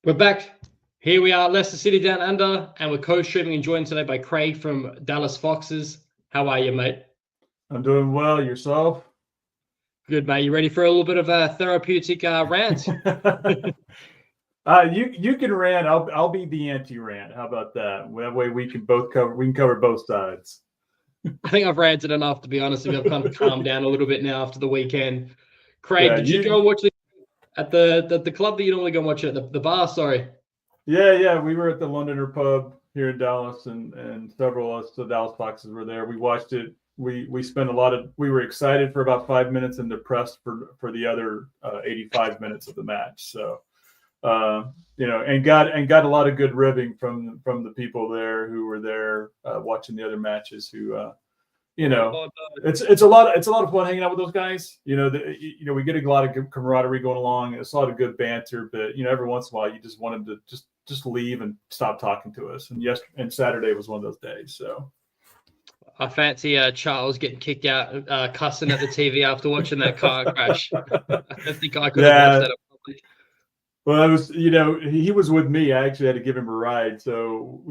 We're back. Here we are, Leicester City Down Under, and we're co-streaming and joined today by Craig from Dallas Foxes. How are you, mate? I'm doing well. Yourself? Good, mate. You ready for a little bit of a therapeutic rant? You can rant. I'll be the anti-rant. How about that? That way we can cover both sides. I think I've ranted enough, to be honest with you. I've kind of calmed down a little bit now after the weekend. Craig, did you go and watch at the club that you normally go and watch at the bar? Sorry. Yeah. We were at the Londoner pub here in Dallas, and several of us, the Dallas Foxes, were there. We watched it. We spent we were excited for about 5 minutes and depressed for the other 85 minutes of the match. So, and got a lot of good ribbing from the people there who were there watching the other matches. Who, it's a lot of fun hanging out with those guys. We get a lot of good camaraderie going along. It's a lot of good banter, but every once in a while you just want them to just leave and stop talking to us. And Saturday was one of those days. So. I fancy Charles getting kicked out, cussing at the TV after watching that car crash. I don't think I could have watched that properly. Well, he was with me. I actually had to give him a ride. So,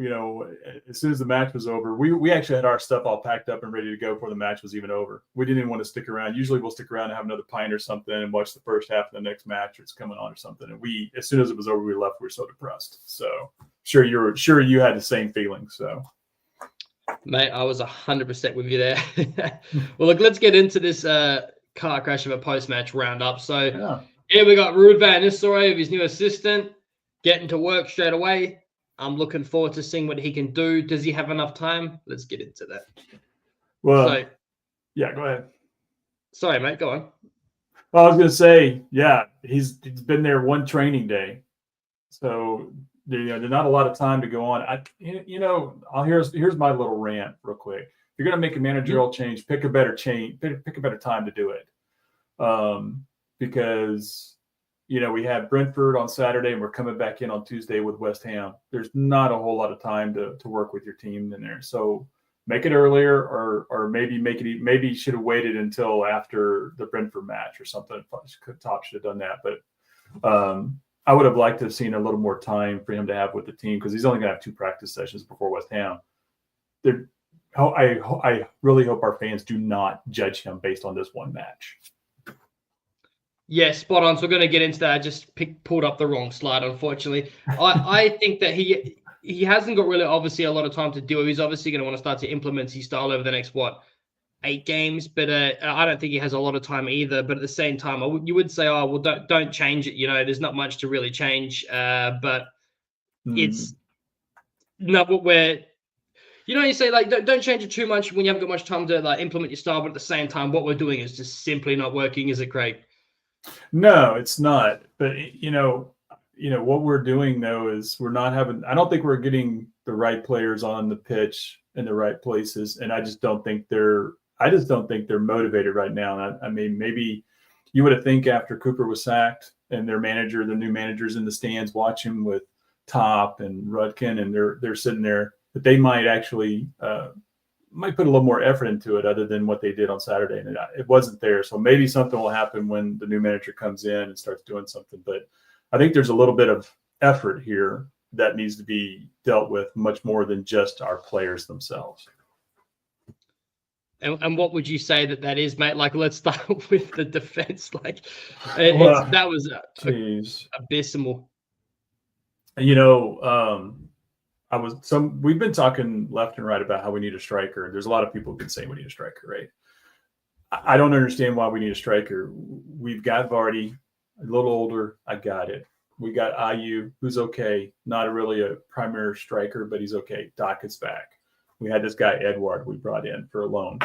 as soon as the match was over, we actually had our stuff all packed up and ready to go before the match was even over. We didn't even want to stick around. Usually we'll stick around and have another pint or something and watch the first half of the next match or it's coming on or something. And as soon as it was over, we left. We were so depressed. So sure you had the same feeling. So. Mate, I was 100% with you there. Well, look, let's get into this car crash of a post-match roundup. So Here we got Ruud van Nistelrooy with his new assistant getting to work straight away. I'm looking forward to seeing what he can do. Does he have enough time? Let's get into that. Well, go ahead. Sorry, mate, go on. Well, I was going to say, he's been there one training day. So there's not a lot of time to go on. Here's my little rant real quick. If you're going to make a managerial change, pick a better time to do it. Because we have Brentford on Saturday and we're coming back in on Tuesday with West Ham. There's not a whole lot of time to work with your team in there. So make it earlier, or maybe maybe you should have waited until after the Brentford match or something. Top should have done that, but I would have liked to have seen a little more time for him to have with the team because he's only going to have 2 practice sessions before West Ham. I really hope our fans do not judge him based on this one match. Yeah, spot on. So we're going to get into that. I just pulled up the wrong slide, unfortunately. I think that he hasn't got really obviously a lot of time to do it. He's obviously going to want to start to implement his style over the next 8 games, but I don't think he has a lot of time either. But at the same time, you would say, oh, well, don't change it. There's not much to really change. But it's not where, you say like don't change it too much when you haven't got much time to like implement your style. But at the same time, what we're doing is just simply not working, is it, Craig? No, it's not. But what we're doing though is we're not having. I don't think we're getting the right players on the pitch in the right places, and I just don't think they're motivated right now. I mean, maybe you would have think after Cooper was sacked and the new manager's in the stands watching with Top and Rudkin, and they're sitting there, that they might actually might put a little more effort into it other than what they did on Saturday. And it wasn't there. So maybe something will happen when the new manager comes in and starts doing something. But I think there's a little bit of effort here that needs to be dealt with much more than just our players themselves. And what would you say that is, mate? Like, let's start with the defense. Like, that was abysmal. We've been talking left and right about how we need a striker. There's a lot of people who can say we need a striker, right? I don't understand why we need a striker. We've got Vardy, a little older. I got it. We got Ayew, who's okay. Not really a primary striker, but he's okay. Dockett's back. We had this guy, Edward, we brought in for a loan.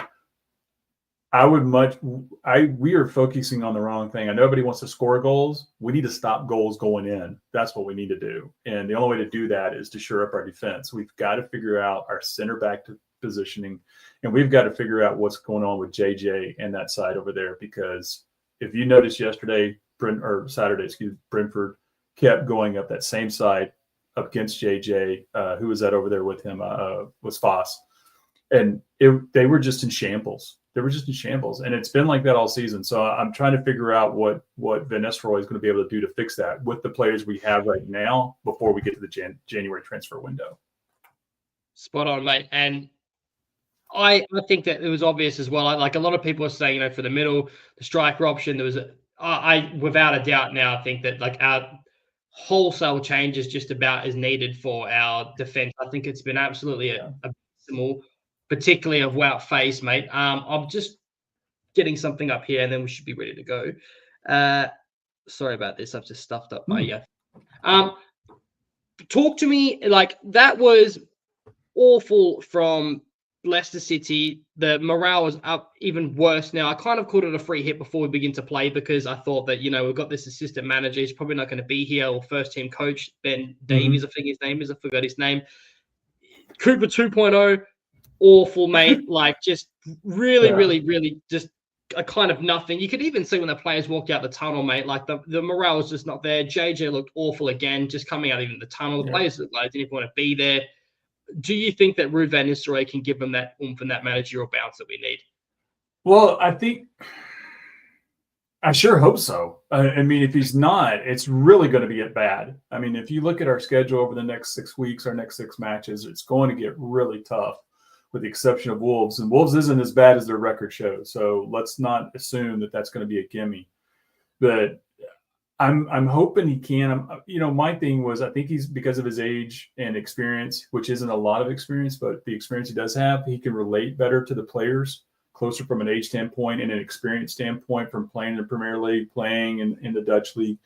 We are focusing on the wrong thing. I know everybody wants to score goals. We need to stop goals going in. That's what we need to do. And the only way to do that is to shore up our defense. We've got to figure out our center back positioning, and we've got to figure out what's going on with JJ and that side over there. Because if you noticed yesterday, Brentford kept going up that same side up against JJ. Who was that over there with him? Was Foss. And they were just in shambles. they were just in shambles, and it's been like that all season. So I'm trying to figure out what Van Nistelrooy is going to be able to do to fix that with the players we have right now before we get to the January transfer window. Spot on, mate. And I think that it was obvious as well. Like a lot of people are saying, for the middle, the striker option, there was I without a doubt now think that like our wholesale change is just about as needed for our defense. I think it's been absolutely abysmal, particularly of Wout Face, mate. I'm just getting something up here, and then we should be ready to go. Sorry about this. I've just stuffed up my ear. Talk to me. Like, that was awful from Leicester City. The morale is up even worse now. I kind of called it a free hit before we begin to play because I thought that, we've got this assistant manager. He's probably not going to be here, or first team coach, Ben Davies, I think his name is. I forgot his name. Cooper 2.0, awful, mate. Like, just really, really just a kind of nothing. You could even see when the players walked out the tunnel, mate, like the morale was just not there. JJ looked awful again, just coming out even the tunnel. The players looked like they didn't want to be there. Do you think that Ruud van Nistelrooy can give them that oomph and that managerial bounce that we need? Well, I sure hope so. I mean, if he's not, it's really going to be bad. I mean, if you look at our schedule over the next 6 weeks, our next 6 matches, it's going to get really tough, with the exception of Wolves. And Wolves isn't as bad as their record shows, so let's not assume that that's going to be a gimme. But I'm hoping he can. My thing was, I think he's, because of his age and experience, which isn't a lot of experience, but the experience he does have, he can relate better to the players, closer from an age standpoint and an experience standpoint from playing in the Premier League, playing in the Dutch league,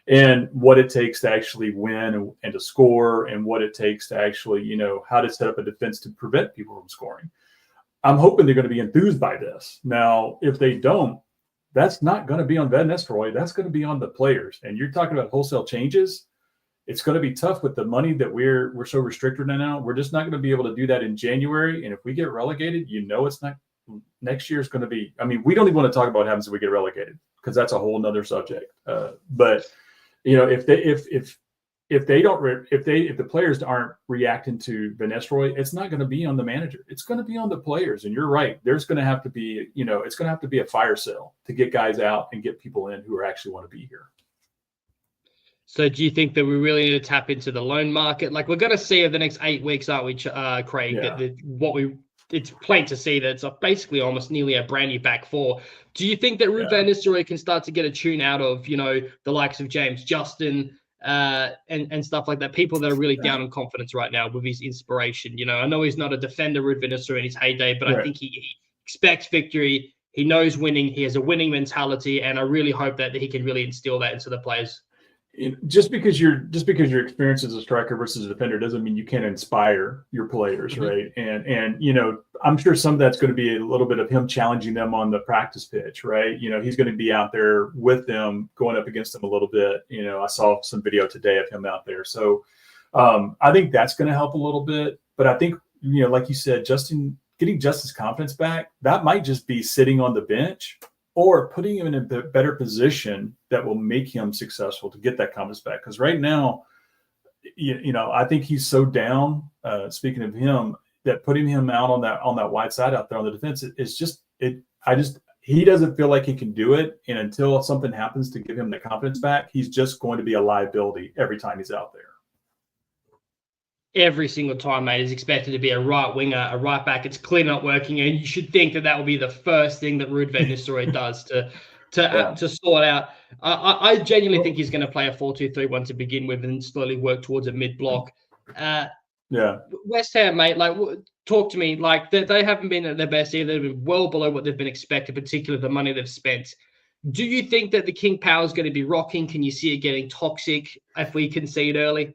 and what it takes to actually win and to score, and what it takes to actually, how to set up a defense to prevent people from scoring. I'm hoping they're going to be enthused by this. Now, if they don't, that's not going to be on Van Nistelrooy. That's going to be on the players. And you're talking about wholesale changes. It's going to be tough with the money that we're so restricted now. We're just not going to be able to do that in January. And if we get relegated, it's not. Next year is going to be. I mean, we don't even want to talk about what happens if we get relegated, because that's a whole nother subject. But if the players aren't reacting to Van Nistelrooy, it's not going to be on the manager. It's going to be on the players. And you're right. There's going to have to be, it's going to have to be a fire sale to get guys out and get people in who actually want to be here. So do you think that we really need to tap into the loan market? Like, we're going to see over the next 8 weeks, aren't we, Craig? Yeah. It's plain to see that it's basically almost nearly a brand new back four. Do you think that Ruud van Nistelrooy can start to get a tune out of, the likes of James Justin, and stuff like that, people that are really down on confidence right now with his inspiration? I know he's not a defender, Ruud van Nistelrooy, in his heyday, but I think he expects victory. He knows winning. He has a winning mentality, and I really hope that he can really instill that into the players. Just because your experience as a striker versus a defender doesn't mean you can't inspire your players, right? And I'm sure some of that's going to be a little bit of him challenging them on the practice pitch, right? He's going to be out there with them, going up against them a little bit. I saw some video today of him out there, so I think that's going to help a little bit. But I think, like you said, getting Justin's confidence back, that might just be sitting on the bench or putting him in a better position that will make him successful to get that confidence back. Because right now, I think he's so down. Speaking of him, that putting him out on that wide side out there on the defense is just it. He doesn't feel like he can do it, and until something happens to give him the confidence back, he's just going to be a liability every time he's out there. Every single time, mate, is expected to be a right winger, a right back. It's clearly not working, and you should think that will be the first thing that Ruud van Nistelrooy does to sort out. I genuinely think he's going to play a 4-2-3-1 to begin with, and slowly work towards a mid block. West Ham, mate, like, talk to me. Like, they haven't been at their best either. They've been well below what they've been expected, particularly the money they've spent. Do you think that the King Power is going to be rocking? Can you see it getting toxic if we concede early?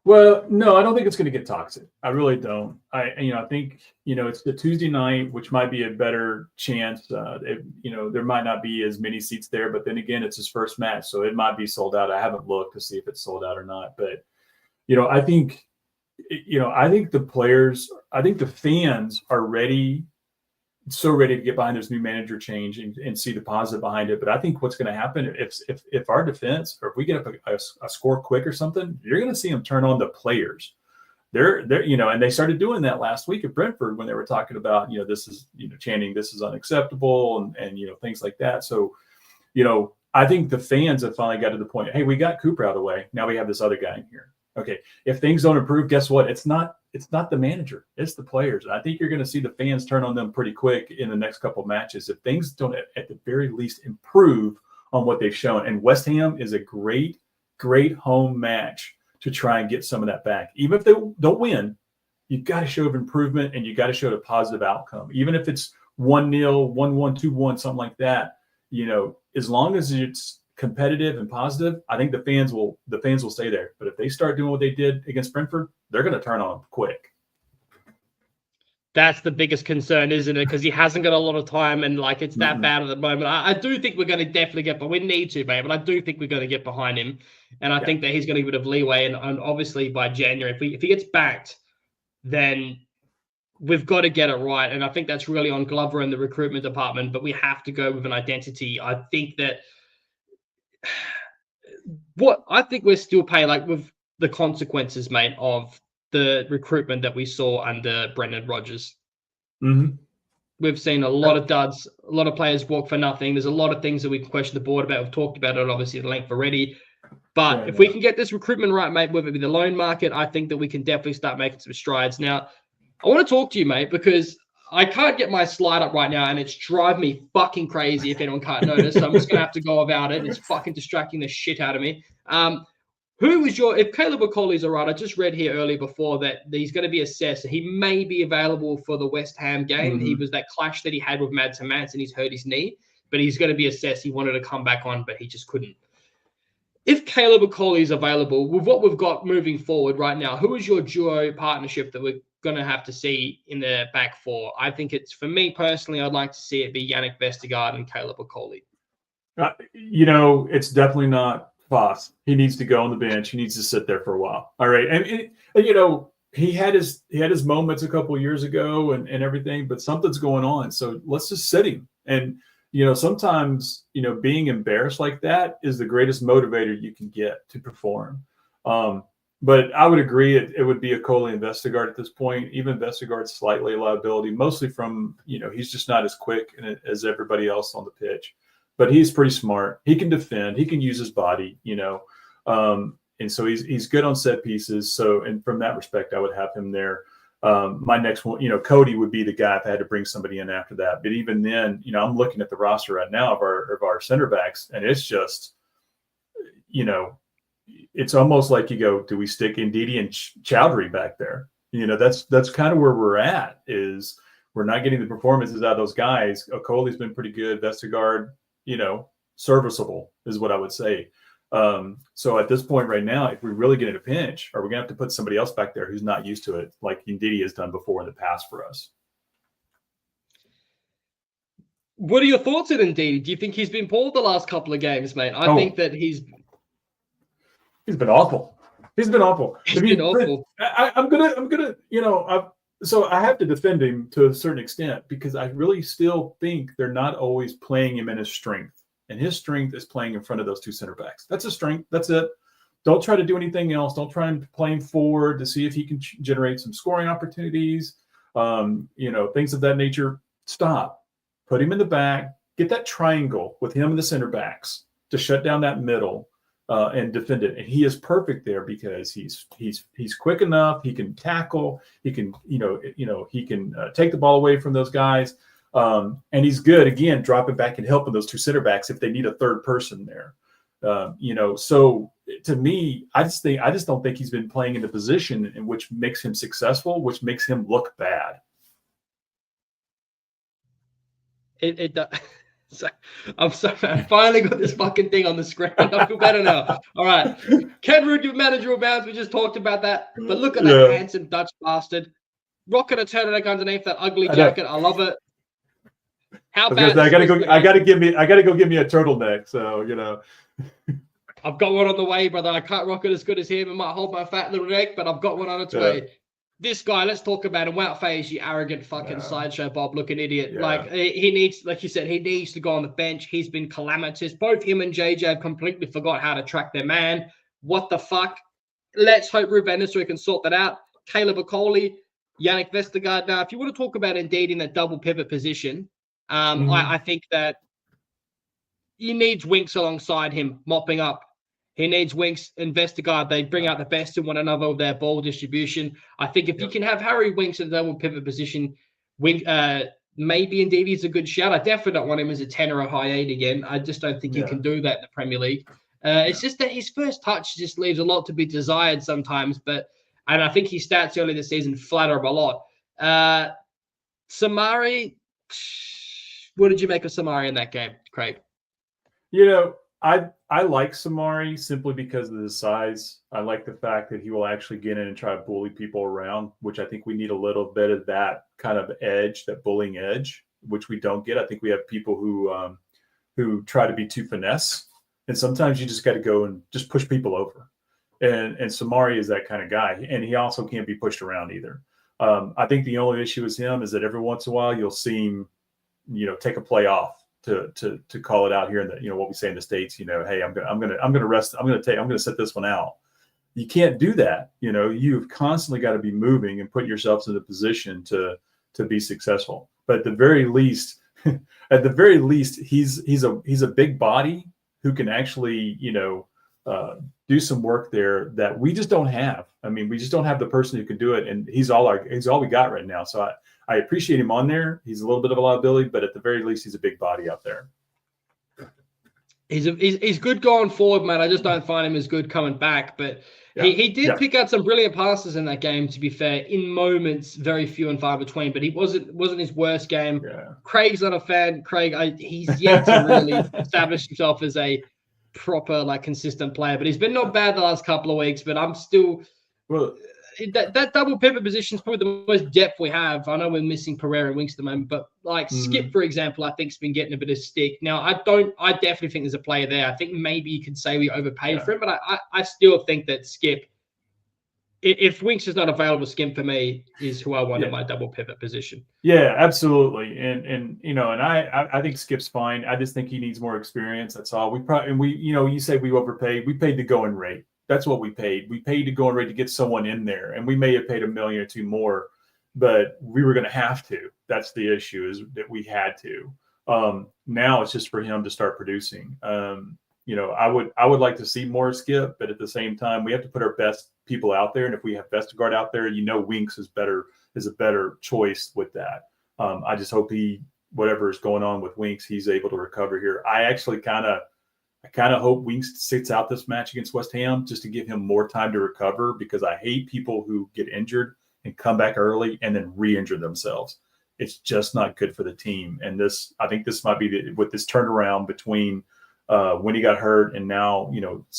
Well, no, I don't think it's going to get toxic. I really don't. I think, it's the Tuesday night, which might be a better chance. There might not be as many seats there, but then again, it's his first match, so it might be sold out. I haven't looked to see if it's sold out or not, but, I think the players, I think the fans are ready to get behind this new manager change and see the positive behind it. But I think what's going to happen if our defense, or if we get up a score quick or something, you're going to see them turn on the players. they're and they started doing that last week at Brentford when they were talking about, this is, chanting, this is unacceptable and things like that. So, I think the fans have finally got to the point, hey, we got Cooper out of the way. Now we have this other guy in here. Okay. If things don't improve, guess what? It's not the manager, it's the players. And I think you're going to see the fans turn on them pretty quick in the next couple of matches. If things don't at the very least improve on what they've shown. And West Ham is a great home match to try and get some of that back. Even if they don't win, you've got to show improvement and you got to show a positive outcome. Even if it's 1-0, 1-1, 2-1, something like that, as long as it's competitive and positive, I think the fans will stay there. But if they start doing what they did against Brentford, they're going to turn on them quick. That's the biggest concern, isn't it? Because he hasn't got a lot of time, and it's that bad at the moment. I do think we're going to definitely get, but we need to, mate. But I do think we're going to get behind him, and I think that he's going to give a bit of leeway. And obviously by January, if he gets backed, then we've got to get it right. And I think that's really on Glover and the recruitment department. But we have to go with an identity. I think that we're still paying with the consequences, mate, of the recruitment that we saw under Brendan Rodgers. Mm-hmm. We've seen a lot of duds, a lot of players walk for nothing. There's a lot of things that we can question the board about. We've talked about it, obviously, at length already. But if we can get this recruitment right, mate, whether it be the loan market, I think that we can definitely start making some strides. Now, I want to talk to you, mate, because I can't get my slide up right now, and it's driving me fucking crazy if anyone can't notice. So I'm just going to have to go about it. It's fucking distracting the shit out of me. If Caleb Okoli's all right, I just read here earlier before that he's going to be assessed. He may be available for the West Ham game. Mm-hmm. He was that clash that he had with Mads and he's hurt his knee, but he's going to be assessed. He wanted to come back on, but he just couldn't. If Caleb Okoli is available, with what we've got moving forward right now, who is your duo partnership that we're going to have to see in the back four? I think it's, for me personally, I'd like to see it be Yannick Vestergaard and Caleb Okoli. It's definitely not Voss. He needs to go on the bench. He needs to sit there for a while. All right. And he had his moments a couple of years ago and everything, but something's going on. So let's just sit him. And, sometimes, being embarrassed like that is the greatest motivator you can get to perform. But I would agree it would be Okoli and Vestergaard at this point. Even Vestergaard's slightly a liability, mostly from, he's just not as quick as everybody else on the pitch. But he's pretty smart. He can defend. He can use his body, and so he's good on set pieces. So, and from that respect, I would have him there. My next one, Cody would be the guy if I had to bring somebody in after that. But even then, I'm looking at the roster right now of our center backs, and it's just, it's almost like you go, do we stick Ndidi and Chowdhury back there? That's kind of where we're at. Is we're not getting the performances out of those guys. Okoli's been pretty good. Vestergaard, serviceable is what I would say. So at this point right now, if we really get in a pinch, are we going to have to put somebody else back there who's not used to it, like Ndidi has done before in the past for us? What are your thoughts on Ndidi? Do you think he's been poor the last couple of games, mate? I think that he's been awful. He's been awful. He's been awful. I'm gonna, so I have to defend him to a certain extent because I really still think they're not always playing him in his strength. And his strength is playing in front of those two center backs. That's a strength. That's it. Don't try to do anything else. Don't try and play him forward to see if he can generate some scoring opportunities, things of that nature. Stop. Put him in the back. Get that triangle with him and the center backs to shut down that middle and defend it. And he is perfect there because he's quick enough. He can tackle. He can he can take the ball away from those guys. And he's good, again, dropping back and helping those two center backs if they need a third person there. So to me, I just don't think he's been playing in the position in which makes him successful, which makes him look bad. I'm sorry, I finally got this fucking thing on the screen. I feel better now. All right. Ken Ruud, managerial bounds. We just talked about that. But look at that handsome Dutch bastard. Rocking a turtleneck underneath that ugly jacket. I love it. How bad? I gotta go give me a turtleneck. So I've got one on the way, brother. I can't rock it as good as him. It might hold my fat little neck, but I've got one on its way. This guy, let's talk about him. Wout Faes, you arrogant fucking sideshow Bob looking idiot. Yeah. He needs, like you said, he needs to go on the bench. He's been calamitous. Both him and JJ have completely forgot how to track their man. What the fuck? Let's hope Ruben Nistelrooy can sort that out. Caleb Okoli, Yannick Vestergaard. Now, if you want to talk about Indeed in that double pivot position, I think that he needs Winks alongside him, mopping up. He needs Winks and Vestergaard. They bring out the best in one another with their ball distribution. I think if you can have Harry Winks in the double pivot position, maybe indeed he's a good shout. I definitely don't want him as a 10 or a high 8 again. I just don't think you can do that in the Premier League. It's just that his first touch just leaves a lot to be desired sometimes. And I think his stats early this season flatter him a lot. Samari, what did you make of Samari in that game, Craig? I like Samari simply because of his size. I like the fact that he will actually get in and try to bully people around, which I think we need a little bit of that kind of edge, that bullying edge, which we don't get. I think we have people who try to be too finesse, and sometimes you just got to go and just push people over. And Samari is that kind of guy, and he also can't be pushed around either. I think the only issue with him is that every once in a while you'll see him, take a play off to call it out here in the, what we say in the States, hey, I'm gonna set this one out. You can't do that. You've constantly got to be moving and putting yourselves in a position to be successful. But at the very least, he's a big body who can actually, do some work there that we just don't have. I mean, we just don't have the person who can do it, and he's all we got right now. So I appreciate him on there. He's a little bit of a liability, but at the very least, he's a big body out there. He's good going forward, man. I just don't find him as good coming back. But he did pick out some brilliant passes in that game, to be fair, in moments, very few and far between. But he wasn't his worst game. Yeah. Craig's not a fan. He's yet to really establish himself as a proper, consistent player. But he's been not bad the last couple of weeks. But I'm still that double pivot position is probably the most depth we have. I know we're missing Pereira and Winks at the moment, but Skip, for example, I think has been getting a bit of stick. Now, I definitely think there's a player there. I think maybe you could say we overpaid for him, but I still think that Skip, if Winks is not available, Skip for me is who I want in my double pivot position. Yeah, absolutely. And I think Skip's fine. I just think he needs more experience. That's all. You say we overpaid. We paid the going rate. That's what we paid. We paid to go and rate to get someone in there, and we may have paid $1 million or $2 million more, but we were going to have to. That's the issue, is that we had to. Now it's just for him to start producing. I would like to see more Skip, but at the same time, we have to put our best people out there. And if we have Vestergaard out there, Winks is a better choice with that. I just hope whatever is going on with Winks, he's able to recover here. I actually kind of hope Winks sits out this match against West Ham just to give him more time to recover, because I hate people who get injured and come back early and then re-injure themselves. It's just not good for the team. And I think this might be with this turnaround between when he got hurt and now,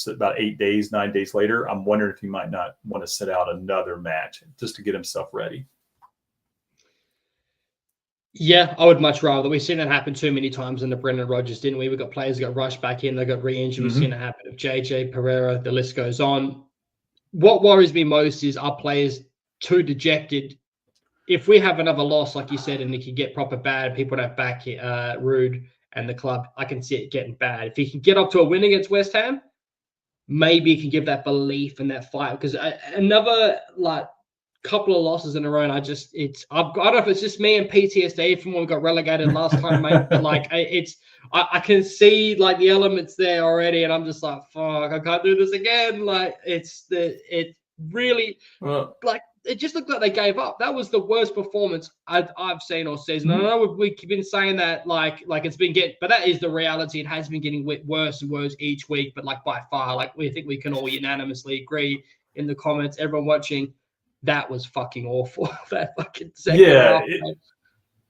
about 9 days later, I'm wondering if he might not want to sit out another match just to get himself ready. Yeah, I would much rather. We've seen that happen too many times in the Brendan Rodgers, didn't we? We got players that got rushed back in, they got re-injured. We've seen it happen with JJ, Pereira, the list goes on. What worries me most is our players too dejected. If we have another loss, like you said, and it can get proper bad, people don't back Rude and the club, I can see it getting bad. If he can get up to a win against West Ham, maybe he can give that belief and that fight. Because another couple of losses in a row, and I don't know if it's just me and PTSD from when we got relegated last time, mate. But I can see the elements there already, and I'm just like, fuck, I can't do this again. It really it just looked like they gave up. That was the worst performance I've seen all season. I know we've been saying that it's been but that is the reality. It has been getting worse and worse each week. But by far, we think we can all unanimously agree in the comments, everyone watching, that was fucking awful. That fucking second half.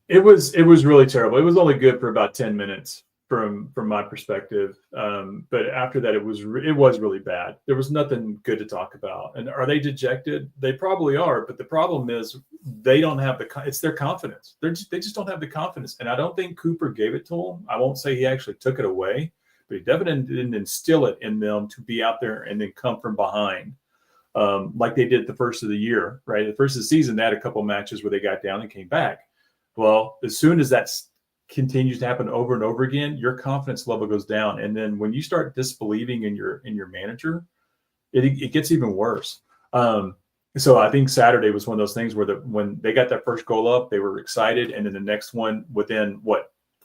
It was really terrible. It was only good for about 10 minutes from my perspective. But after that, it was really bad. There was nothing good to talk about. And are they dejected? They probably are. But the problem is they don't have it's their confidence. They just don't have the confidence. And I don't think Cooper gave it to them. I won't say he actually took it away, but he definitely didn't instill it in them to be out there and then come from behind. Like they did the first of the year, right? The first of the season, they had a couple of matches where they got down and came back. Well, as soon as that continues to happen over and over again, your confidence level goes down. And then when you start disbelieving in your manager, it gets even worse. So I think Saturday was one of those things where when they got that first goal up, they were excited, and then the next one within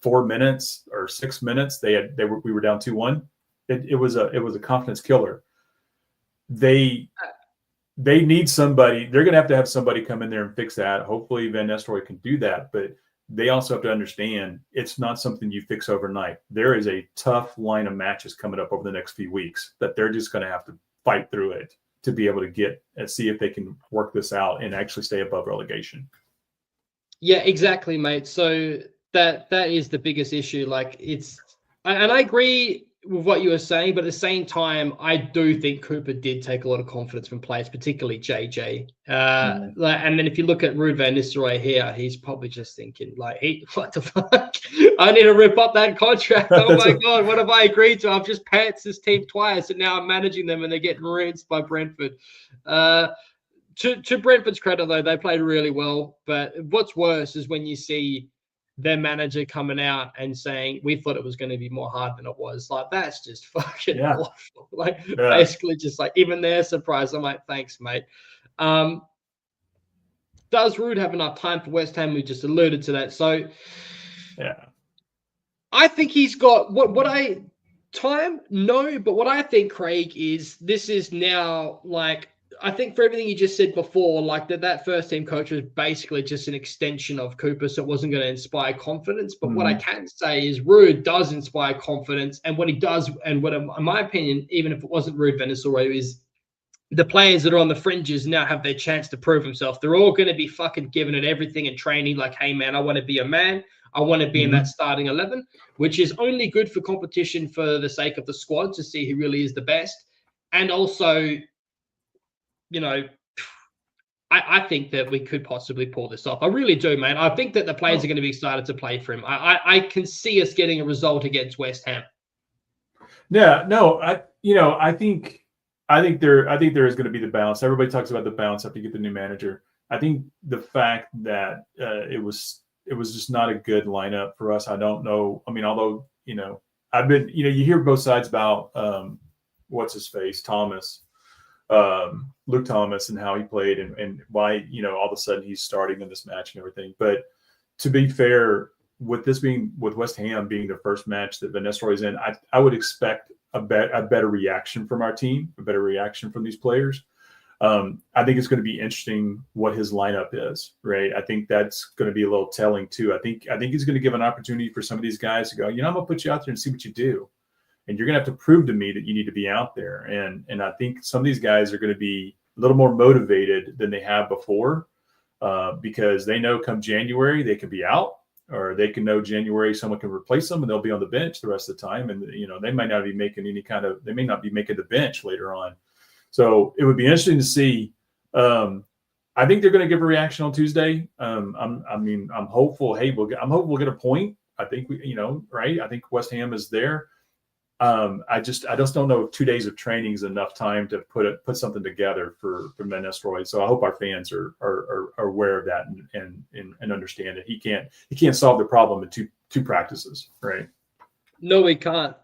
4 minutes or 6 minutes, we were down 2-1. It was a confidence killer. They need somebody. They're going to have somebody come in there and fix that. Hopefully Van Nistelrooy can do that, but they also have to understand it's not something you fix overnight. There is a tough line of matches coming up over the next few weeks that they're just going to have to fight through it to be able to get and see if they can work this out and actually stay above relegation. Yeah, exactly, mate. So that is the biggest issue. Like and I agree with what you were saying, but at the same time, I do think Cooper did take a lot of confidence from players, particularly JJ. And then if you look at Ruud van Nistelrooy here, he's probably just thinking, like, what the fuck? I need to rip up that contract. Oh my God, what have I agreed to? I've just pants this team twice, and now I'm managing them, and they're getting rinsed by Brentford. To Brentford's credit, though, they played really well. But what's worse is when you see their manager coming out and saying, we thought it was going to be more hard than it was. Like, that's just fucking awful. Like, basically just like, even they're surprised. I'm like, thanks, mate. Does Ruud have enough time for West Ham? We just alluded to that. So, I think he's got time? No, but what I think, Craig, is this is now like, I think for everything you just said before, like that first team coach was basically just an extension of Cooper, so it wasn't going to inspire confidence. But what I can say is Ruud does inspire confidence, and what he does, and what, in my opinion, even if it wasn't Ruud van Nistelrooy, is the players that are on the fringes now have their chance to prove themselves. They're all going to be fucking giving it everything in training, like, hey man, I want to be a man. I want to be in that starting 11, which is only good for competition for the sake of the squad to see who really is the best, and also, you know, I think that we could possibly pull this off. I really do, man. I think that the players are going to be excited to play for him. I can see us getting a result against West Ham. Yeah, no, I think there is going to be the balance. Everybody talks about the balance after you get the new manager. I think the fact that it was just not a good lineup for us. I don't know. I mean, although, I've been, you hear both sides about what's his face, Luke Thomas, and how he played and why, all of a sudden he's starting in this match and everything. But to be fair, with West Ham being the first match that Van Nistelrooy is in, I would expect a better reaction from our team, a better reaction from these players. I think it's going to be interesting what his lineup is, right? I think that's going to be a little telling too. I think he's going to give an opportunity for some of these guys to go, I'm going to put you out there and see what you do. And you're going to have to prove to me that you need to be out there. And I think some of these guys are going to be a little more motivated than they have before, because they know come January they could be out, or they can know January someone can replace them and they'll be on the bench the rest of the time. And, they might not be making they may not be making the bench later on. So it would be interesting to see. I think they're going to give a reaction on Tuesday. I'm hopeful. I'm hopeful we'll get a point. I think right. I think West Ham is there. I just don't know if 2 days of training is enough time to put something together for Van Nistelrooy. So I hope our fans are aware of that and understand that he can't solve the problem in two practices, right? No, we can't.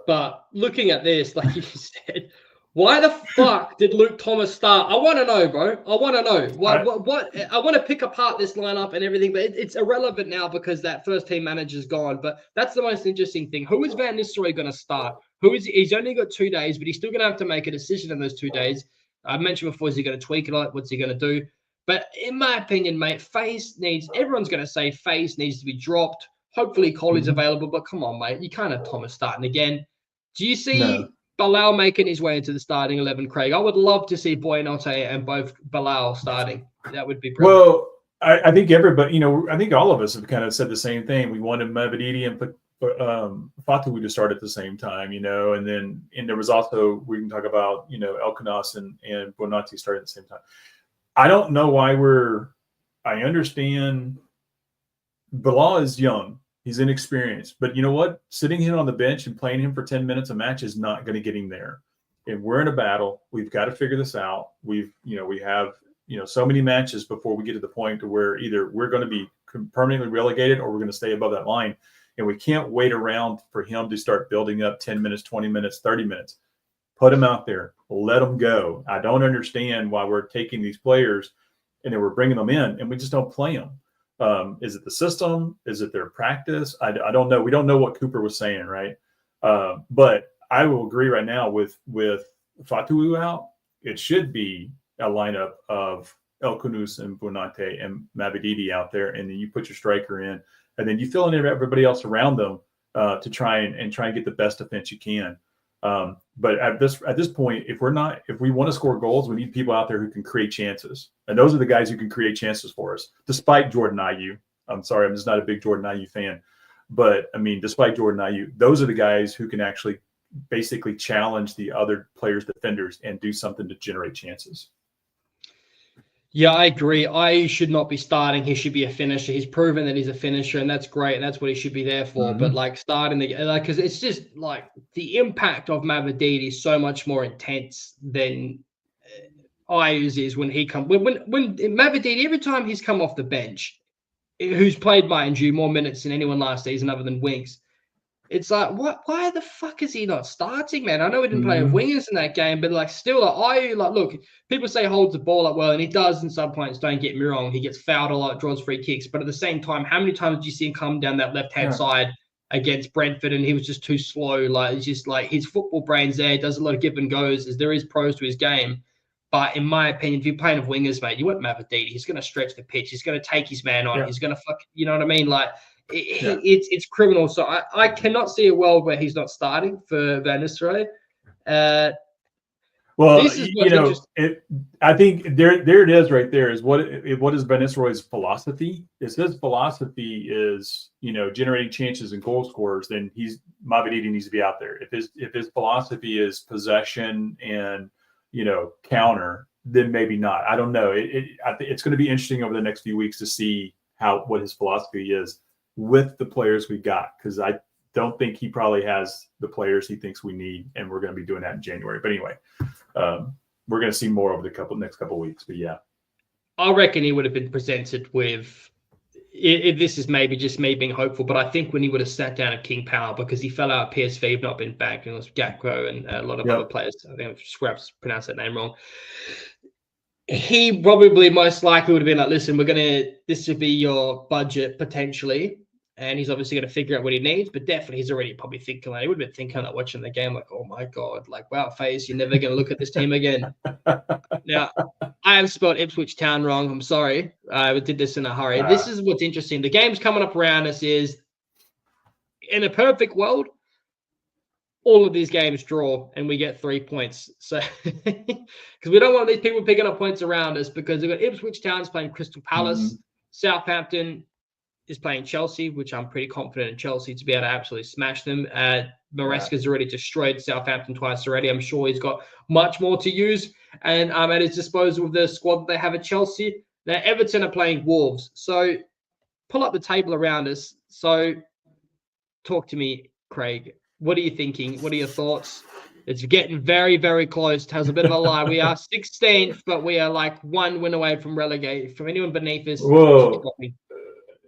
But looking at this, like you said, why the fuck did Luke Thomas start? I want to know, bro. I want to know what I want to pick apart this lineup and everything, but it's irrelevant now because that first team manager's gone. But that's the most interesting thing. Who is Van Nistelrooy going to start? He's only got 2 days, but he's still going to have to make a decision in those 2 days. I mentioned before, is he going to tweak it? What's he going to do? But in my opinion, mate, everyone's going to say Face needs to be dropped. Hopefully Colley's available, but come on, mate. You can't have Thomas starting again. Do you see Bilal making his way into the starting 11, Craig? I would love to see Boyanote and both Bilal starting. That would be brilliant. Well, I think everybody, I think all of us have kind of said the same thing. We wanted Mavididi and Fatawu to start at the same time, and there was also, we can talk about, Elkanas and Bonatti starting at the same time. I don't know why I understand Bilal is young. He's inexperienced, but you know what? Sitting him on the bench and playing him for 10 minutes a match is not going to get him there. And we're in a battle. We've got to figure this out. We have so many matches before we get to the point to where either we're going to be permanently relegated or we're going to stay above that line. And we can't wait around for him to start building up 10 minutes, 20 minutes, 30 minutes. Put them out there. Let them go. I don't understand why we're taking these players and then we're bringing them in and we just don't play them. Is it the system? Is it their practice? I don't know. We don't know what Cooper was saying, right? But I will agree right now with Fatu out. It should be a lineup of El Kunus and Bonate and Mavididi out there, and then you put your striker in, and then you fill in everybody else around them to try and get the best defense you can. But at this point, if we want to score goals, we need people out there who can create chances, and those are the guys who can create chances for us. Despite Jordan Ayew, I'm sorry, I'm just not a big Jordan Ayew fan, but I mean, despite Jordan Ayew, those are the guys who can actually basically challenge the other players' defenders and do something to generate chances. Yeah, I agree. Ayew should not be starting. He should be a finisher. He's proven that he's a finisher, and that's great, and that's what he should be there for. Mm-hmm. But like starting because it's just like the impact of Mavididi is so much more intense than Ayew's is when he comes. When Mavididi, every time he's come off the bench, who's played, mind you, more minutes than anyone last season other than Winks. It's like, what? Why the fuck is he not starting, man? I know we didn't play with wingers in that game, but like, still, look, people say holds the ball up well, and he does in some points. Don't get me wrong; he gets fouled a lot, draws free kicks, but at the same time, how many times did you see him come down that left-hand side against Brentford, and he was just too slow? Like, it's just like his football brain's there. He does a lot of give and goes. There is pros to his game, but in my opinion, if you're playing with wingers, mate, you want Mavididi. He's going to stretch the pitch. He's going to take his man on. He's going to you know what I mean? Like. It's criminal. So I cannot see a world where he's not starting for Van Nistelrooy. Well, I think there it is right there. Is what is Van Nistelrooy's philosophy? If his philosophy is generating chances and goal scorers, then Mavididi needs to be out there. If his philosophy is possession and counter, then maybe not. I don't know. It's going to be interesting over the next few weeks to see what his philosophy is with the players we got, because I don't think he probably has the players he thinks we need, and we're going to be doing that in January. But anyway, we're going to see more over the next couple of weeks. But yeah, I reckon he would have been presented with. This is maybe just me being hopeful, but I think when he would have sat down at King Power, because he fell out of PSV, have not been back, and it was Gakpo and a lot of other players. I think I've pronounced that name wrong. He probably most likely would have been like, listen, this would be your budget potentially. And he's obviously going to figure out what he needs, but definitely he's already probably thinking he would have been thinking watching the game, like, oh my God, like, wow, FaZe, you're never going to look at this team again. Now, I have spelled Ipswich Town wrong. I'm sorry. I did this in a hurry. This is what's interesting. The game's coming up around us is, in a perfect world, all of these games draw and we get 3 points. So, because we don't want these people picking up points around us, because we've got Ipswich Town's playing Crystal Palace, Southampton is playing Chelsea, which I'm pretty confident in Chelsea to be able to absolutely smash them. Maresca's already destroyed Southampton twice already. I'm sure he's got much more to use and at his disposal with the squad that they have at Chelsea. Now, Everton are playing Wolves. So, pull up the table around us. So, talk to me, Craig. What are you thinking? What are your thoughts? It's getting very, very close. Tells a bit of a lie. We are 16th, but we are like one win away from relegate. From anyone beneath us. Whoa.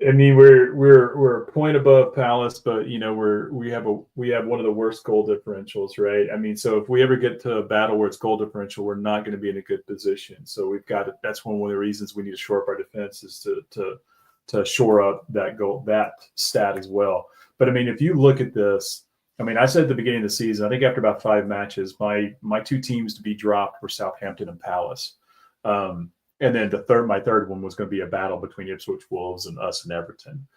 I mean, we're a point above Palace, but we have one of the worst goal differentials, right? I mean, so if we ever get to a battle where it's goal differential, we're not going to be in a good position. So we've got that's one of the reasons we need to shore up our defense, is to shore up that stat as well. But I mean, if you look at this, I mean, I said at the beginning of the season, I think after about 5 matches, my two teams to be dropped were Southampton and Palace. And then my third one was going to be a battle between Ipswich Wolves and us and Everton.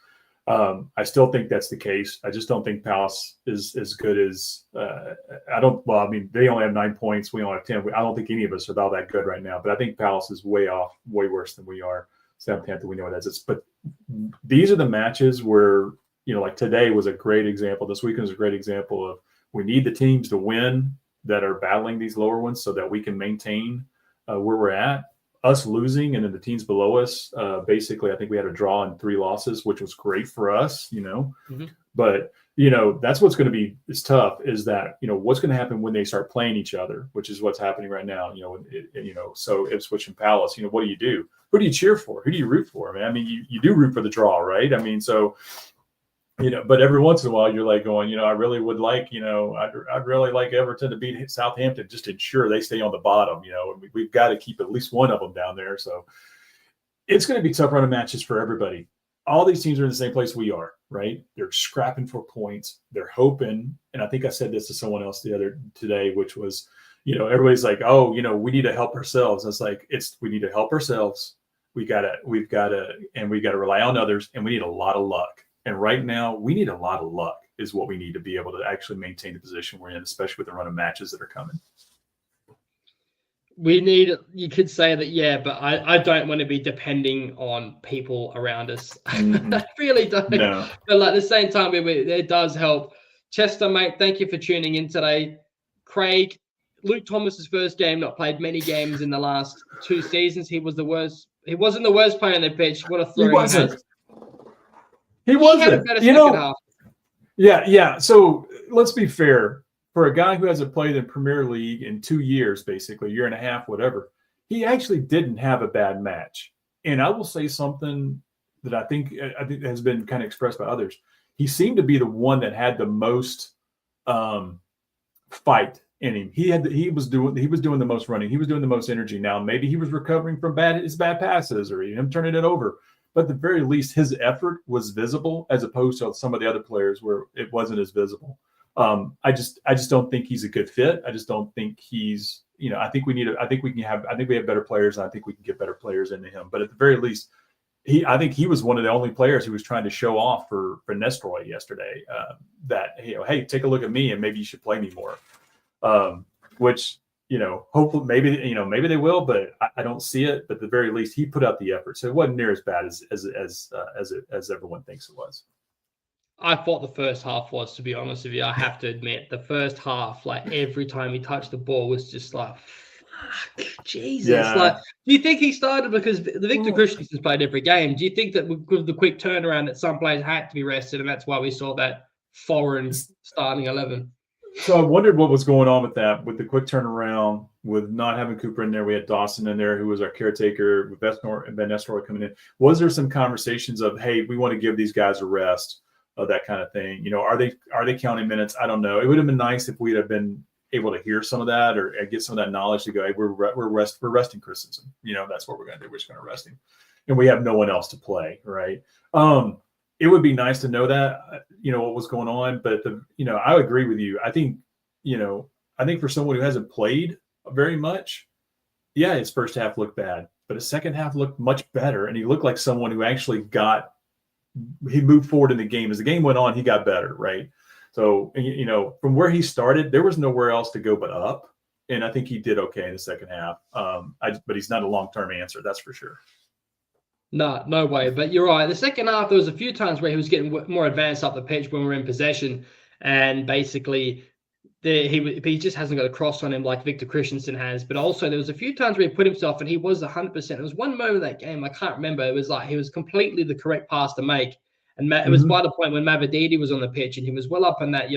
I still think that's the case. I just don't think Palace is as good as I mean, they only have 9 points. We only have 10. I don't think any of us are all that good right now. But I think Palace is way worse than we are. Southampton, we know what that is. But these are the matches where, like today was a great example. This weekend was a great example of we need the teams to win that are battling these lower ones so that we can maintain where we're at. Us losing and then the teams below us, basically, I think we had a draw and 3 losses, which was great for us, But, that's what's going to be tough is that, what's going to happen when they start playing each other, which is what's happening right now, so Ipswich and Palace, what do you do? Who do you cheer for? Who do you root for? I mean, you do root for the draw, right? I mean, so but every once in a while you're like going, I really would like, I'd really like Everton to beat Southampton just to ensure they stay on the bottom. We've got to keep at least one of them down there. So it's going to be tough running matches for everybody. All these teams are in the same place we are, right? They're scrapping for points. They're hoping, and I think I said this to someone else today, which was, everybody's like, oh, we need to help ourselves. It's like, we need to help ourselves. We've got to rely on others, and we need a lot of luck. And right now, we need a lot of luck is what we need to be able to actually maintain the position we're in, especially with the run of matches that are coming. You could say that, yeah, but I don't want to be depending on people around us. Mm-hmm. I really don't. No. But at the same time, it does help. Chester, mate, thank you for tuning in today. Craig, Luke Thomas's first game, not played many games in the last 2 seasons. He was the worst. He wasn't the worst player on the pitch. What a throw he wasn't. has. He wasn't. Had a better second half. Yeah. So let's be fair. For a guy who hasn't played in Premier League in 2 years, basically, a year and a half, whatever, he actually didn't have a bad match. And I will say something that I think has been kind of expressed by others. He seemed to be the one that had the most fight in him. He was doing the most running. He was doing the most energy. Now maybe he was recovering from his bad passes or him turning it over. But at the very least, his effort was visible as opposed to some of the other players where it wasn't as visible. I just don't think he's a good fit. I just don't think he's, I think we have better players. And I think we can get better players into him. But at the very least, I think he was one of the only players who was trying to show off for Nestroy yesterday, that, hey, take a look at me and maybe you should play me more. Which, hopefully maybe they will, but I don't see it. But at the very least, he put out the effort. So it wasn't near as bad as everyone thinks it was. I thought the first half was, to be honest with you. I have to admit, the first half, like every time he touched the ball was just like, fuck, Jesus. Yeah. Like, do you think he started because the Victor Christensen's played every game? Do you think that with the quick turnaround that some players had to be rested, and that's why we saw that foreign starting 11? So I wondered what was going on with that, with the quick turnaround, with not having Cooper in there. We had Dawson in there, who was our caretaker, with Ben Nestor coming in. Was there some conversations of, hey, we want to give these guys a rest? That kind of thing. Are they counting minutes? I don't know. It would have been nice if we'd have been able to hear some of that or get some of that knowledge to go, hey, we're resting Christensen. That's what we're going to do. We're just going to rest him. And we have no one else to play, right? It would be nice to know that, what was going on. But I agree with you. I think for someone who hasn't played very much, yeah, his first half looked bad, but his second half looked much better. And he looked like someone who actually he moved forward in the game. As the game went on, he got better, right? So, from where he started, there was nowhere else to go but up. And I think he did okay in the second half. But he's not a long-term answer, that's for sure. No way. But you're right. The second half, there was a few times where he was getting more advanced up the pitch when we were in possession. And basically, he just hasn't got a cross on him like Victor Christensen has. But also, there was a few times where he put himself, and he was 100%. There was one moment of that game, I can't remember. It was like he was completely the correct pass to make. And it was by the point when Mavididi was on the pitch, and he was well up on that,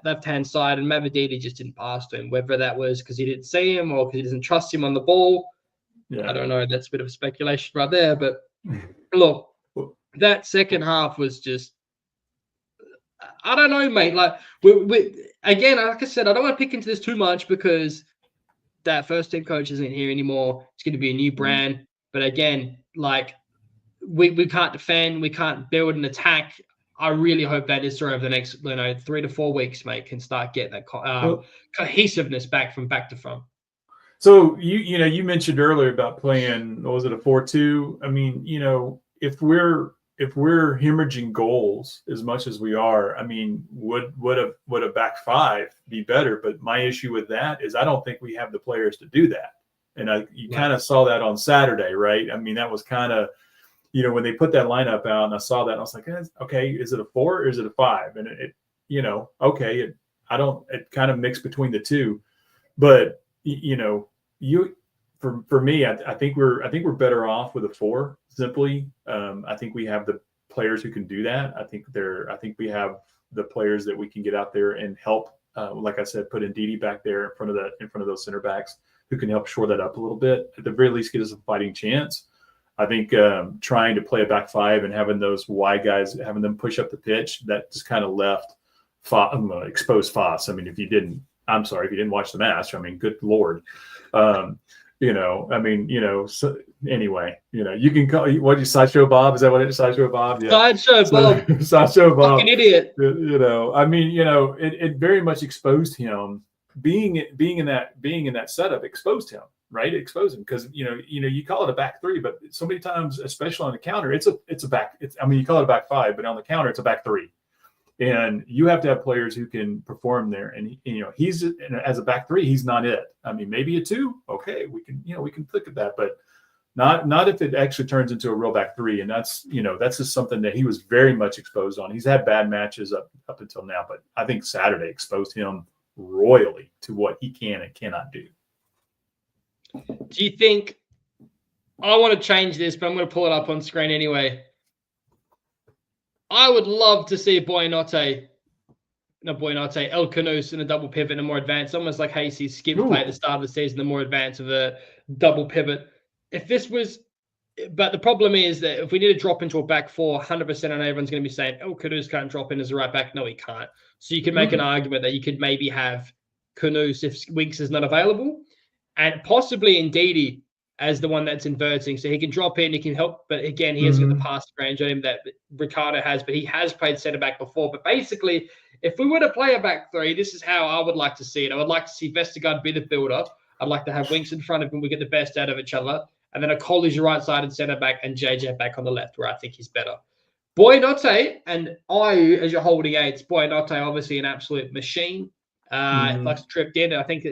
left-hand side, and Mavididi just didn't pass to him, whether that was because he didn't see him or because he doesn't trust him on the ball. Yeah. I don't know. That's a bit of speculation right there. But look, that second half was just, I don't know, mate. Like, we again, like I said, I don't want to pick into this too much because that first team coach isn't here anymore. It's going to be a new brand. But again, like, we can't defend. We can't build an attack. I really hope that is over the next 3 to 4 weeks, mate, can start getting that cohesiveness back to front. So you mentioned earlier about playing, what was it, a 4-2? I mean, if we're hemorrhaging goals as much as we are, I mean, would a back five be better? But my issue with that is I don't think we have the players to do that. And you kind of saw that on Saturday, right? I mean, that was kind of, when they put that lineup out and I saw that, and I was like, okay, is it a 4 or is it a 5? And it kind of mixed between the two. But for me, I think we're better off with a 4. Simply, I think we have the players who can do that. I think we have the players that we can get out there and help. Like I said, put Ndidi back there in front of those center backs who can help shore that up a little bit. At the very least, get us a fighting chance. I think trying to play a back five and having those wide guys, having them push up the pitch, that just kind of left exposed Foss. I mean, if you didn't watch the match, I mean, good Lord. So anyway, you can call you Sideshow Bob? Is that what it is? Sideshow Bob? Yeah. Sideshow Bob. Sideshow Bob. Fucking idiot. It very much exposed him. Being in that setup exposed him, right? It exposed him because you call it a back three, but so many times, especially on the counter, you call it a back five, but on the counter, it's a back three. And you have to have players who can perform there. And he's as a back three, he's not it. I mean, maybe a two. Okay, we can look at that, but not if it actually turns into a real back three. And that's just something that he was very much exposed on. He's had bad matches up until now, but I think Saturday exposed him royally to what he can and cannot do. Do you think I want to change this, but I'm going to pull it up on screen anyway? I would love to see El Kanous in a double pivot and a more advanced, almost like Hasey's skip play at the start of the season, the more advanced of a double pivot. But the problem is that if we need to drop into a back four, 100% and everyone's going to be saying, El Kanous can't drop in as a right back. No, he can't. So you could make an argument that you could maybe have Kanous if Winks is not available, and possibly Ndidi as the one that's inverting. So he can drop in, he can help, but again, he hasn't got the pass range on him that Ricardo has, but he has played centre back before. But basically, if we were to play a back three, this is how I would like to see it. I would like to see Vestergaard be the builder. I'd like to have Winks in front of him. We get the best out of each other. And then Akoli's your right-sided centre back and JJ back on the left, where I think he's better. Boyanote and Ayew as your holding eights. Boyanote, obviously an absolute machine. Likes to trip in. I think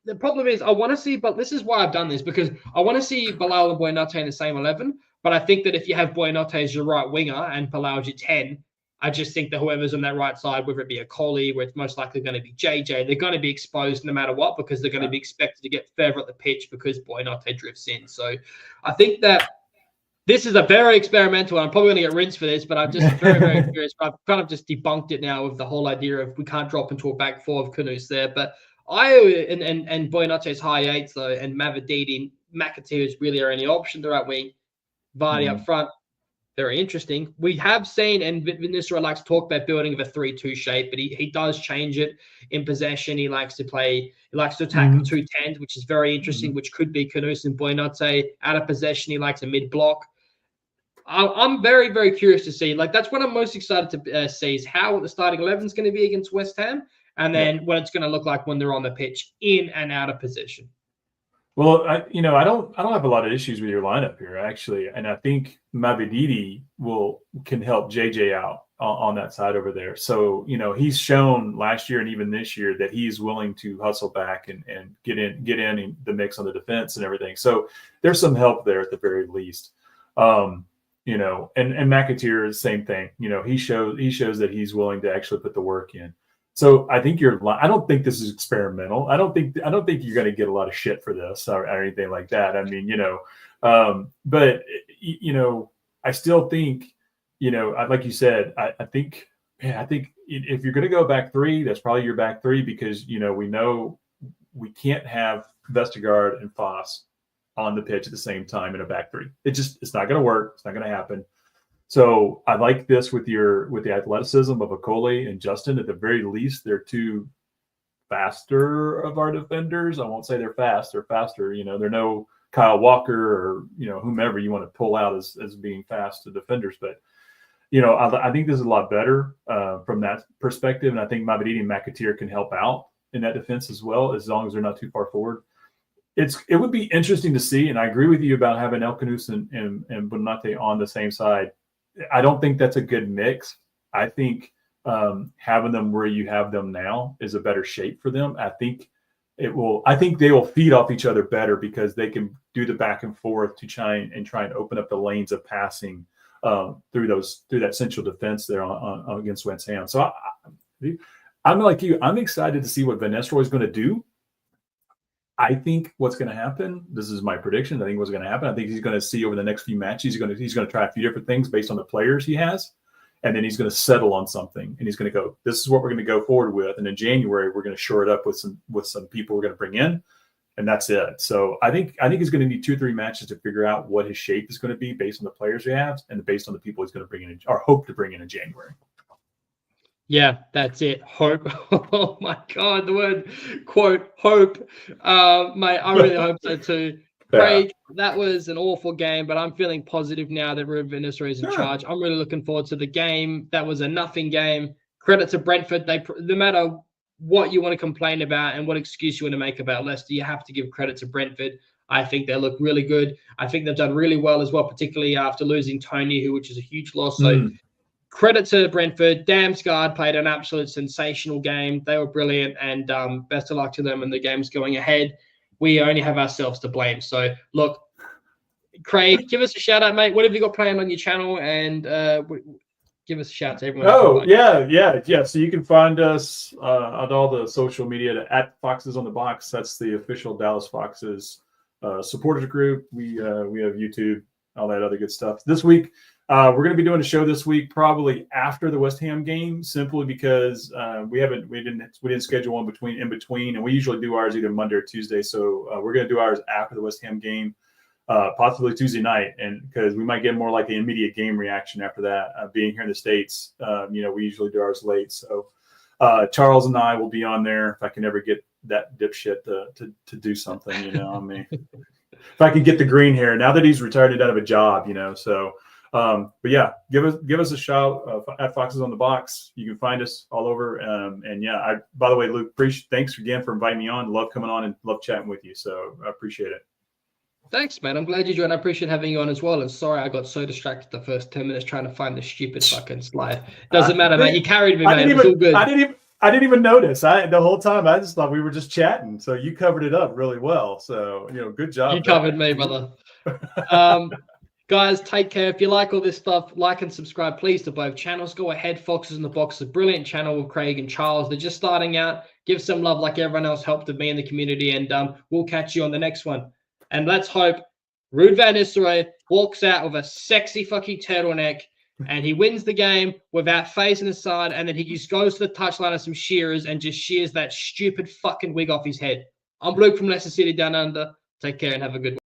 the problem is I want to see, but this is why I've done this, because I want to see Bilal and Boyanote in the same 11. But I think that if you have Boyanote as your right winger and Bilal as your 10, I just think that whoever's on that right side, whether it be Akoli, where it's most likely going to be JJ, they're going to be exposed no matter what, because they're going to be expected to get further at the pitch because Boyanote drifts in. So I think that this is a very experimental. I'm probably going to get rinsed for this, but I'm just very, very curious. But I've kind of just debunked it now with the whole idea of we can't drop into a back four of Kanous there. But Ayew and Boyanote's high eights, though, and Mavididi, McAteer is really our only option. The right wing, Vardy up front. Very interesting. We have seen, and Vinicius likes to talk about building of a 3-2 shape, but he does change it in possession. He likes to attack with 2 10s, which is very interesting, which could be Kanous and Boyanote. Out of possession, he likes a mid-block. I'm very, very curious to see. Like, that's what I'm most excited to see is how the starting 11 is going to be against West Ham, and then what it's going to look like when they're on the pitch, in and out of position. Well, I don't have a lot of issues with your lineup here, actually, and I think Mavididi can help JJ out on that side over there. So he's shown last year and even this year that he's willing to hustle back and get in the mix on the defense and everything. So there's some help there at the very least. And McAteer is the same thing. He shows that he's willing to actually put the work in. So I think I don't think this is experimental. I don't think you're going to get a lot of shit for this or anything like that. I mean, but I still think, like you said, I think if you're going to go back three, that's probably your back three, because, we know we can't have Vestergaard and Foss on the pitch at the same time in a back three. It's not going to work. It's not going to happen. So I like this with the athleticism of Akoli and Justin. At the very least, they're two faster of our defenders. I won't say they're fast. They're faster. They're no Kyle Walker or whomever you want to pull out as being fast defenders. But I think this is a lot better from that perspective, and I think Mavididi and McAteer can help out in that defense as well, as long as they're not too far forward. It would be interesting to see, and I agree with you about having El Kanous and Bonate on the same side. I don't think that's a good mix. I think having them where you have them now is a better shape for them. I think they will feed off each other better, because they can do the back and forth to try and open up the lanes of passing through that central defense there on against West Ham. So I'm like you. I'm excited to see what Van Nistelrooy is going to do. I think what's going to happen, this is my prediction, I think what's going to happen, I think he's going to see over the next few matches, he's going to try a few different things based on the players he has, and then he's going to settle on something, and he's going to go, this is what we're going to go forward with, and in January we're going to shore it up with some people we're going to bring in, and that's it. So I think he's going to need 2 or 3 matches to figure out what his shape is going to be based on the players he has and based on the people he's going to bring in or hope to bring in January. Yeah, that's it. Hope. Oh my God, the word quote hope. Mate, I really hope so too. Craig, that was an awful game, but I'm feeling positive now that Ruben Van Nistelrooy is in charge. I'm really looking forward to the game. That was a nothing game. Credit to Brentford. No matter what you want to complain about and what excuse you want to make about Leicester, you have to give credit to Brentford. I think they look really good. I think they've done really well as well, particularly after losing Tony, which is a huge loss. So credit to Brentford. Damsgaard played an absolute sensational game. They were brilliant, and best of luck to them in the games going ahead. We only have ourselves to blame. So, look, Craig, give us a shout out, mate. What have you got planned on your channel? And give us a shout to everyone. Oh, yeah. So you can find us on all the social media at Foxes on the Box. That's the official Dallas Foxes supporters group. We have YouTube, all that other good stuff. This week, we're going to be doing a show this week, probably after the West Ham game, simply because we didn't schedule one in between, and we usually do ours either Monday or Tuesday. So we're going to do ours after the West Ham game, possibly Tuesday night, and because we might get more like an immediate game reaction after that. Being here in the States, we usually do ours late. So Charles and I will be on there if I can ever get that dipshit to do something. I mean, if I can get the green hair now that he's retired out of a job, so. But yeah, give us a shout at Foxes on the Box. You can find us all over. And yeah, by the way, Luke, thanks again for inviting me on. Love coming on and love chatting with you. So I appreciate it. Thanks, man. I'm glad you joined. I appreciate having you on as well. And sorry, I got so distracted the first 10 minutes trying to find the stupid fucking slide. Doesn't matter, mate. You carried me, man. It was all good. I didn't even notice. The whole time I just thought we were just chatting. So you covered it up really well. So good job. You covered me, brother. Guys, take care. If you like all this stuff, like and subscribe, please, to both channels. Go ahead. Foxes in the Box is a brilliant channel with Craig and Charles. They're just starting out. Give some love like everyone else helped me in the community, and we'll catch you on the next one. And let's hope Ruben Van Nistelrooy walks out with a sexy fucking turtleneck and he wins the game without facing the side, and then he just goes to the touchline of some shearers and just shears that stupid fucking wig off his head. I'm Luke from Leicester City Down Under. Take care and have a good one.